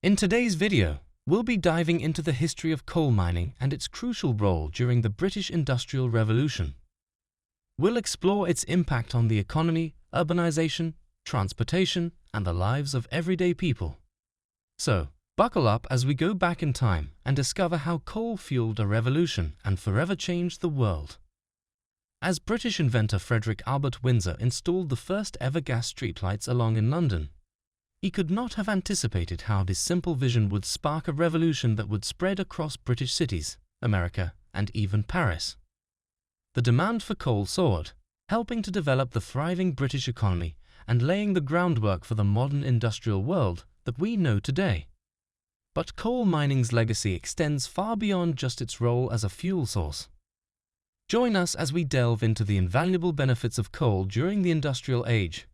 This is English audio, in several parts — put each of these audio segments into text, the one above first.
In today's video, we'll be diving into the history of coal mining and its crucial role during the British Industrial Revolution. We'll explore its impact on the economy, urbanization, transportation, and the lives of everyday people. So, buckle up as we go back in time and discover how coal fueled a revolution and forever changed the world. As British inventor Frederick Albert Winsor installed the first ever gas streetlights along in London, he could not have anticipated how this simple vision would spark a revolution that would spread across British cities, America, and even Paris. The demand for coal soared, helping to develop the thriving British economy and laying the groundwork for the modern industrial world that we know today. But coal mining's legacy extends far beyond just its role as a fuel source. Join us as we delve into the invaluable benefits of coal during the industrial age,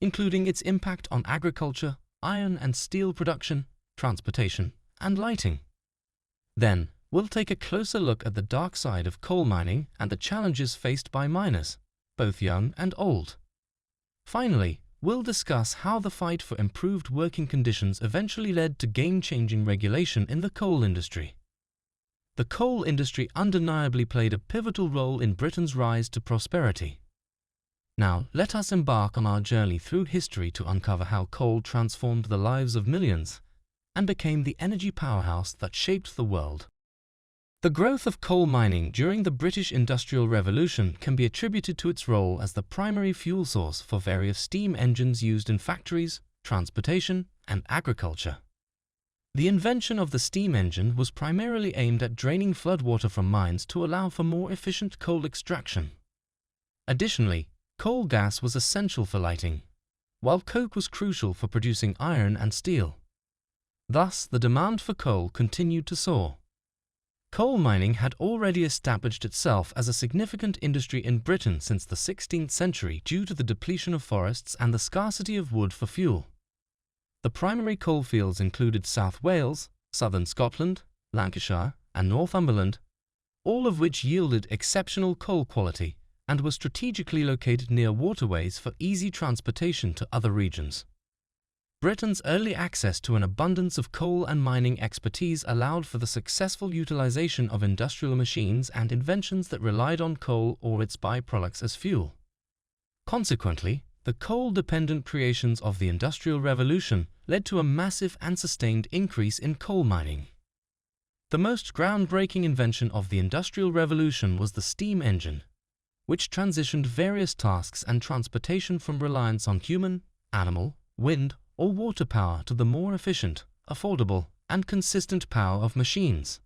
including its impact on agriculture, iron and steel production, transportation, and lighting. Then, we'll take a closer look at the dark side of coal mining and the challenges faced by miners, both young and old. Finally, we'll discuss how the fight for improved working conditions eventually led to game-changing regulation in the coal industry. The coal industry undeniably played a pivotal role in Britain's rise to prosperity. Now, let us embark on our journey through history to uncover how coal transformed the lives of millions and became the energy powerhouse that shaped the world. The growth of coal mining during the British Industrial Revolution can be attributed to its role as the primary fuel source for various steam engines used in factories, transportation, and agriculture. The invention of the steam engine was primarily aimed at draining floodwater from mines to allow for more efficient coal extraction. Additionally, coal gas was essential for lighting, while coke was crucial for producing iron and steel. Thus, the demand for coal continued to soar. Coal mining had already established itself as a significant industry in Britain since the 16th century due to the depletion of forests and the scarcity of wood for fuel. The primary coal fields included South Wales, southern Scotland, Lancashire, and Northumberland, all of which yielded exceptional coal quality and were strategically located near waterways for easy transportation to other regions. Britain's early access to an abundance of coal and mining expertise allowed for the successful utilization of industrial machines and inventions that relied on coal or its byproducts as fuel. Consequently, the coal-dependent creations of the Industrial Revolution led to a massive and sustained increase in coal mining. The most groundbreaking invention of the Industrial Revolution was the steam engine, which transitioned various tasks and transportation from reliance on human, animal, wind, or water power to the more efficient, affordable, and consistent power of machines.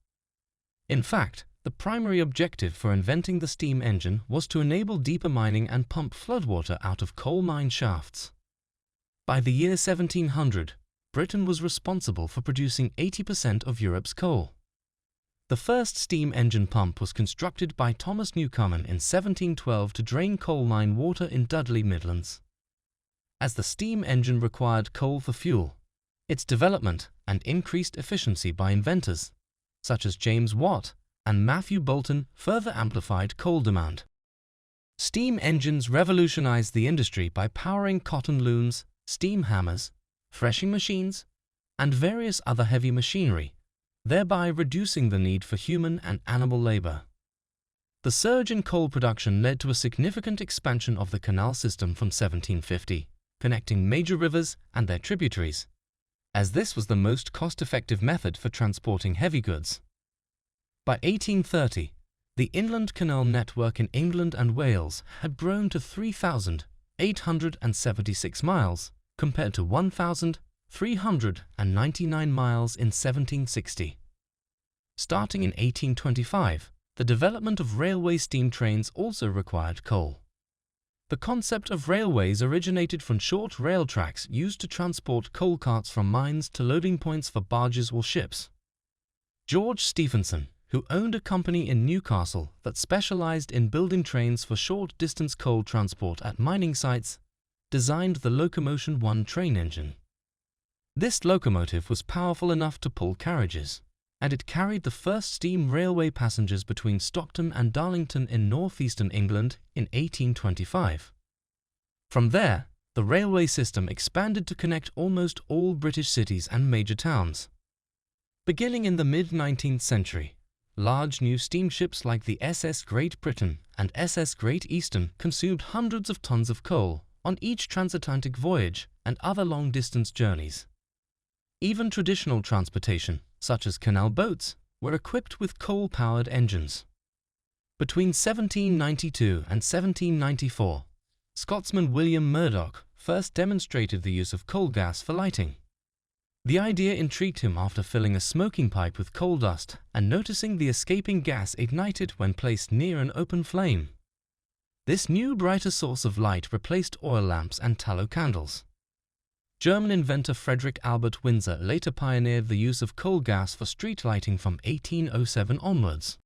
In fact, the primary objective for inventing the steam engine was to enable deeper mining and pump floodwater out of coal mine shafts. By the year 1700, Britain was responsible for producing 80% of Europe's coal. The first steam engine pump was constructed by Thomas Newcomen in 1712 to drain coal mine water in Dudley Midlands. As the steam engine required coal for fuel, its development and increased efficiency by inventors such as James Watt and Matthew Boulton further amplified coal demand. Steam engines revolutionized the industry by powering cotton looms, steam hammers, threshing machines, and various other heavy machinery, thereby reducing the need for human and animal labor. The surge in coal production led to a significant expansion of the canal system from 1750, connecting major rivers and their tributaries, as this was the most cost-effective method for transporting heavy goods. By 1830, the inland canal network in England and Wales had grown to 3,876 miles, compared to 1,399 miles in 1760. Starting in 1825, the development of railway steam trains also required coal. The concept of railways originated from short rail tracks used to transport coal carts from mines to loading points for barges or ships. George Stephenson, who owned a company in Newcastle that specialized in building trains for short-distance coal transport at mining sites, designed the Locomotion 1 train engine. This locomotive was powerful enough to pull carriages, and it carried the first steam railway passengers between Stockton and Darlington in northeastern England in 1825. From there, the railway system expanded to connect almost all British cities and major towns. Beginning in the mid-19th century, large new steamships like the SS Great Britain and SS Great Eastern consumed hundreds of tons of coal on each transatlantic voyage and other long-distance journeys. Even traditional transportation, such as canal boats, were equipped with coal-powered engines. Between 1792 and 1794, Scotsman William Murdoch first demonstrated the use of coal gas for lighting. The idea intrigued him after filling a smoking pipe with coal dust and noticing the escaping gas ignited when placed near an open flame. This new brighter source of light replaced oil lamps and tallow candles. German inventor Frederick Albert Winsor later pioneered the use of coal gas for street lighting from 1807 onwards.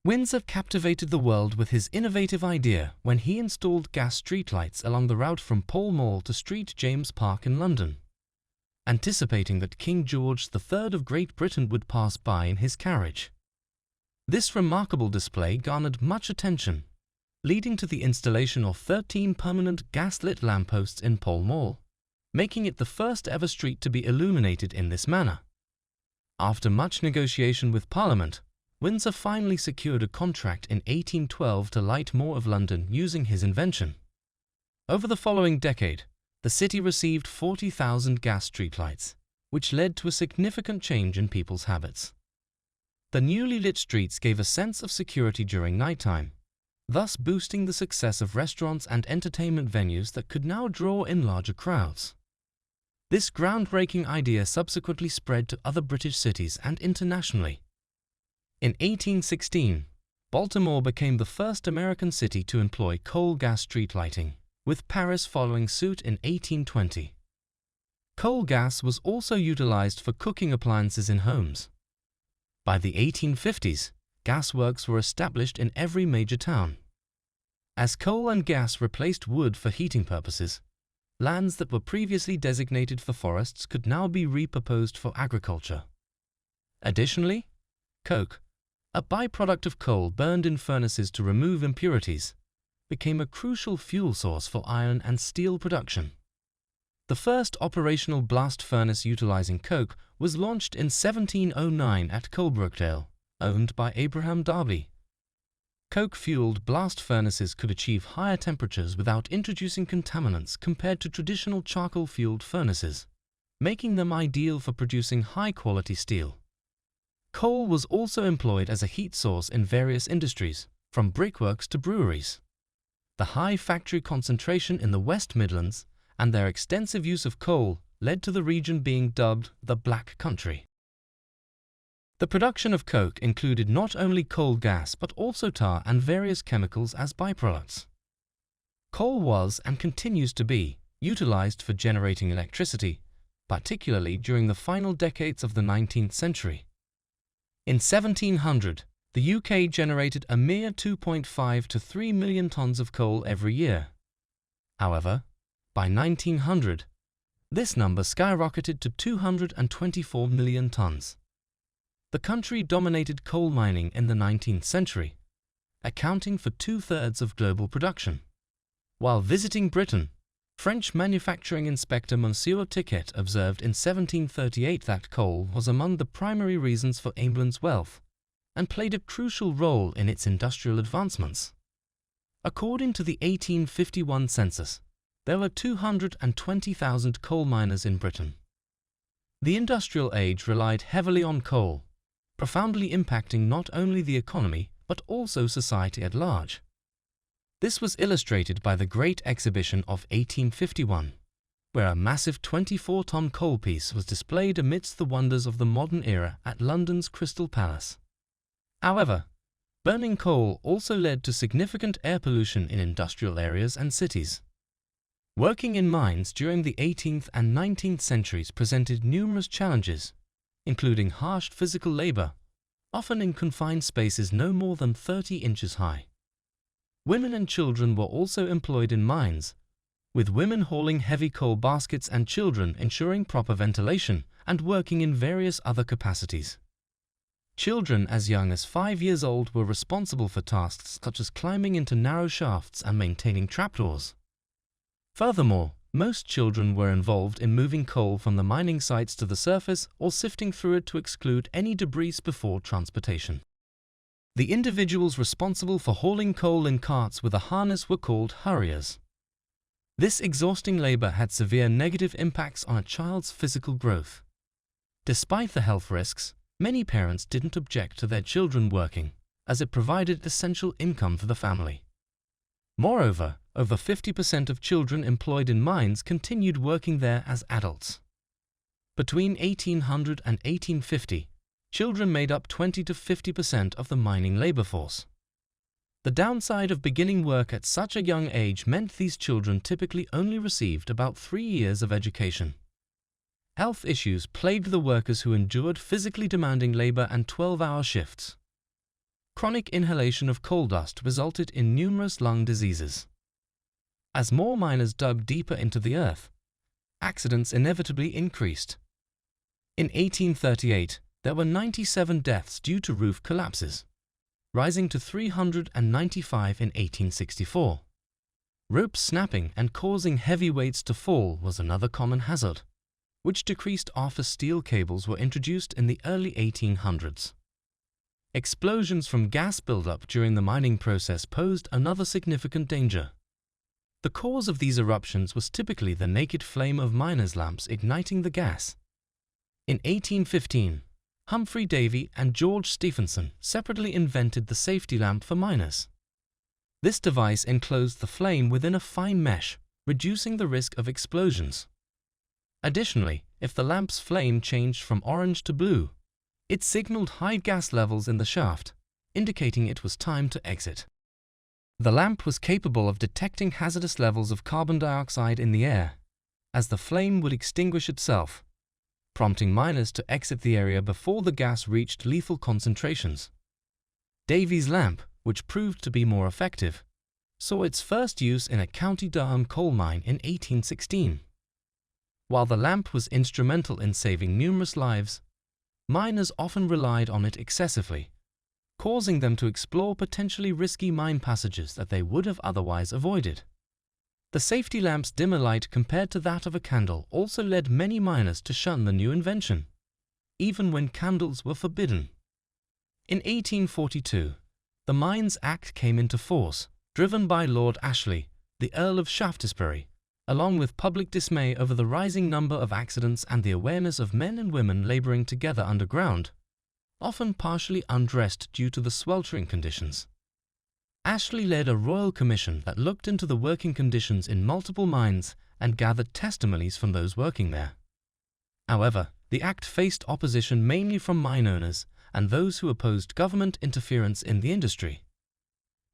Winsor captivated the world with his innovative idea when he installed gas streetlights along the route from Pall Mall to St James Park in London, anticipating that King George III of Great Britain would pass by in his carriage. This remarkable display garnered much attention, leading to the installation of 13 permanent gas-lit lampposts in Pall Mall, making it the first ever street to be illuminated in this manner. After much negotiation with Parliament, Winsor finally secured a contract in 1812 to light more of London using his invention. Over the following decade, the city received 40,000 gas streetlights, which led to a significant change in people's habits. The newly lit streets gave a sense of security during nighttime, thus boosting the success of restaurants and entertainment venues that could now draw in larger crowds. This groundbreaking idea subsequently spread to other British cities and internationally. In 1816, Baltimore became the first American city to employ coal gas street lighting, with Paris following suit in 1820. Coal gas was also utilized for cooking appliances in homes. By the 1850s, gasworks were established in every major town. As coal and gas replaced wood for heating purposes, lands that were previously designated for forests could now be repurposed for agriculture. Additionally, coke, a byproduct of coal burned in furnaces to remove impurities, became a crucial fuel source for iron and steel production. The first operational blast furnace utilizing coke was launched in 1709 at Coalbrookdale, owned by Abraham Darby. Coke-fueled blast furnaces could achieve higher temperatures without introducing contaminants compared to traditional charcoal-fueled furnaces, making them ideal for producing high-quality steel. Coal was also employed as a heat source in various industries, from brickworks to breweries. The high factory concentration in the West Midlands and their extensive use of coal led to the region being dubbed the Black Country. The production of coke included not only coal gas but also tar and various chemicals as byproducts. Coal was and continues to be utilized for generating electricity, particularly during the final decades of the 19th century. In 1700, the UK generated a mere 2.5 to 3 million tons of coal every year. However, by 1900, this number skyrocketed to 224 million tons. The country dominated coal mining in the 19th century, accounting for 2/3 of global production. While visiting Britain, French manufacturing inspector Monsieur Tiquet observed in 1738 that coal was among the primary reasons for England's wealth and played a crucial role in its industrial advancements. According to the 1851 census, there were 220,000 coal miners in Britain. The industrial age relied heavily on coal, profoundly impacting not only the economy but also society at large. This was illustrated by the Great Exhibition of 1851, where a massive 24-ton coal piece was displayed amidst the wonders of the modern era at London's Crystal Palace. However, burning coal also led to significant air pollution in industrial areas and cities. Working in mines during the 18th and 19th centuries presented numerous challenges, including harsh physical labor, often in confined spaces no more than 30 inches high. Women and children were also employed in mines, with women hauling heavy coal baskets and children ensuring proper ventilation and working in various other capacities. Children as young as 5 years old were responsible for tasks such as climbing into narrow shafts and maintaining trapdoors. Furthermore, most children were involved in moving coal from the mining sites to the surface or sifting through it to exclude any debris before transportation. The individuals responsible for hauling coal in carts with a harness were called hurriers. This exhausting labor had severe negative impacts on a child's physical growth. Despite the health risks, many parents didn't object to their children working, as it provided essential income for the family. Moreover, over 50% of children employed in mines continued working there as adults. Between 1800 and 1850, children made up 20 to 50% of the mining labor force. The downside of beginning work at such a young age meant these children typically only received about 3 years of education. Health issues plagued the workers who endured physically demanding labor and 12-hour shifts. Chronic inhalation of coal dust resulted in numerous lung diseases. As more miners dug deeper into the earth, accidents inevitably increased. In 1838, there were 97 deaths due to roof collapses, rising to 395 in 1864. Ropes snapping and causing heavy weights to fall was another common hazard, which decreased after steel cables were introduced in the early 1800s. Explosions from gas buildup during the mining process posed another significant danger. The cause of these eruptions was typically the naked flame of miners' lamps igniting the gas. In 1815, Humphrey Davy and George Stephenson separately invented the safety lamp for miners. This device enclosed the flame within a fine mesh, reducing the risk of explosions. Additionally, if the lamp's flame changed from orange to blue, it signaled high gas levels in the shaft, indicating it was time to exit. The lamp was capable of detecting hazardous levels of carbon dioxide in the air, as the flame would extinguish itself, prompting miners to exit the area before the gas reached lethal concentrations. Davy's lamp, which proved to be more effective, saw its first use in a County Durham coal mine in 1816. While the lamp was instrumental in saving numerous lives, miners often relied on it excessively, causing them to explore potentially risky mine passages that they would have otherwise avoided. The safety lamp's dimmer light compared to that of a candle also led many miners to shun the new invention, even when candles were forbidden. In 1842, the Mines Act came into force, driven by Lord Ashley, the Earl of Shaftesbury, along with public dismay over the rising number of accidents and the awareness of men and women laboring together underground, often partially undressed due to the sweltering conditions. Ashley led a royal commission that looked into the working conditions in multiple mines and gathered testimonies from those working there. However, the act faced opposition mainly from mine owners and those who opposed government interference in the industry.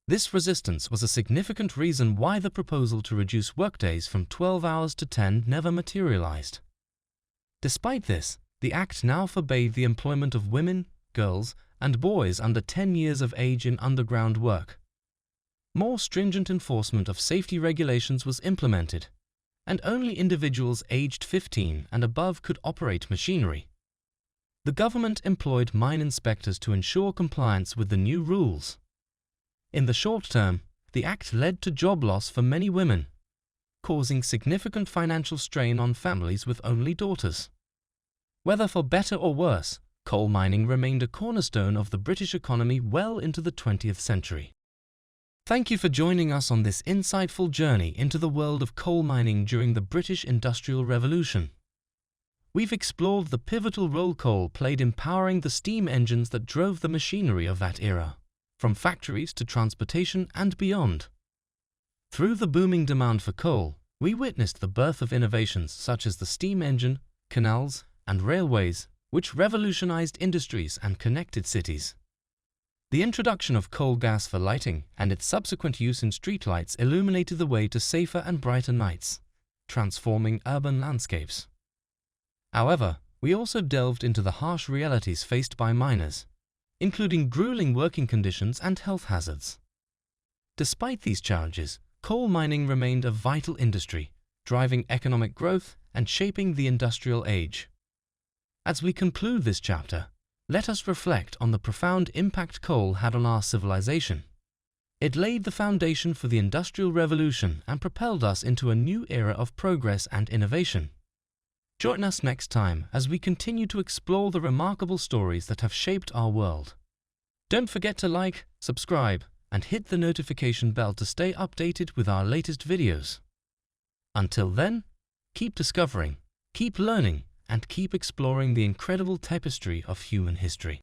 This resistance was a significant reason why the proposal to reduce workdays from 12 hours to 10 never materialized. Despite this, the act now forbade the employment of women, girls, and boys under 10 years of age in underground work. More stringent enforcement of safety regulations was implemented, and only individuals aged 15 and above could operate machinery. The government employed mine inspectors to ensure compliance with the new rules. In the short term, the act led to job loss for many women, causing significant financial strain on families with only daughters. Whether for better or worse, coal mining remained a cornerstone of the British economy well into the 20th century. Thank you for joining us on this insightful journey into the world of coal mining during the British Industrial Revolution. We've explored the pivotal role coal played in powering the steam engines that drove the machinery of that era, from factories to transportation and beyond. Through the booming demand for coal, we witnessed the birth of innovations such as the steam engine, canals, and railways, which revolutionized industries and connected cities. The introduction of coal gas for lighting and its subsequent use in streetlights illuminated the way to safer and brighter nights, transforming urban landscapes. However, we also delved into the harsh realities faced by miners, including grueling working conditions and health hazards. Despite these challenges, coal mining remained a vital industry, driving economic growth and shaping the industrial age. As we conclude this chapter, let us reflect on the profound impact coal had on our civilization. It laid the foundation for the Industrial Revolution and propelled us into a new era of progress and innovation. Join us next time as we continue to explore the remarkable stories that have shaped our world. Don't forget to like, subscribe, and hit the notification bell to stay updated with our latest videos. Until then, keep discovering, keep learning, and keep exploring the incredible tapestry of human history.